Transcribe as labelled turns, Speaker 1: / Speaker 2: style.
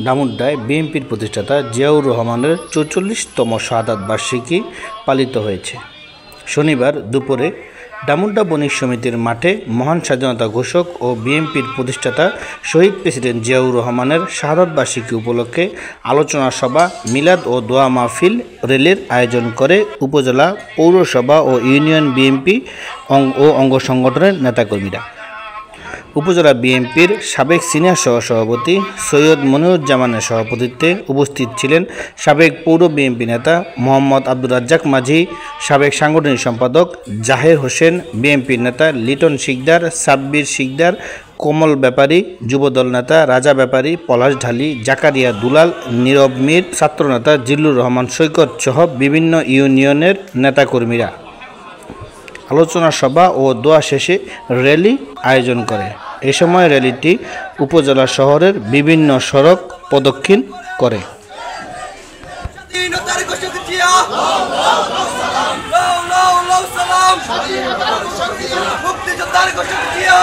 Speaker 1: ডামুড্ডায় বিএনপির প্রতিষ্ঠাতা জিয়াউর রহমানের ৪৪তম শাহাদাত বার্ষিকী পালিত হয়েছে। শনিবার দুপুরে ডামুড্ডা বণিক সমিতির মাঠে মহান স্বাধীনতা ঘোষক ও বিএনপির প্রতিষ্ঠাতা শহীদ প্রেসিডেন্ট জিয়াউর রহমানের শাহাদাত বার্ষিকী উপলক্ষে আলোচনা সভা, মিলাদ ও দোয়া মাহফিল, র্যালির আয়োজন করে উপজেলা, পৌরসভা ও ইউনিয়ন বিএনপি ও অঙ্গ সংগঠনের নেতাকর্মীরা। উপজেলা বিএনপির সাবেক সিনিয়র সহসভাপতি সৈয়দ মনিরুজ্জামানের সভাপতিত্বে উপস্থিত ছিলেন সাবেক পৌর বিএনপি নেতা মোহাম্মদ আব্দুর রাজ্জাক মাঝি, সাবেক সাংগঠনিক সম্পাদক জাহের হোসেন, বিএনপির নেতা লিটন শিকদার, সাব্বির শিকদার, কমল ব্যাপারী, যুবদল নেতা রাজা ব্যাপারী, পলাশ ঢালি, জাকারিয়া দুলাল, নীরব মীর, ছাত্রনেতা জিল্লুর রহমান সৈকত সহ বিভিন্ন ইউনিয়নের নেতাকর্মীরা। আলোচনা সভা ও দোয়া শেষে র্যালি আয়োজন করে। এ সময় র্যালিটি উপজেলা শহরের বিভিন্ন সড়ক প্রদক্ষিণ করে।
Speaker 2: মুক্তিযোদ্ধার ঘোষক জিয়া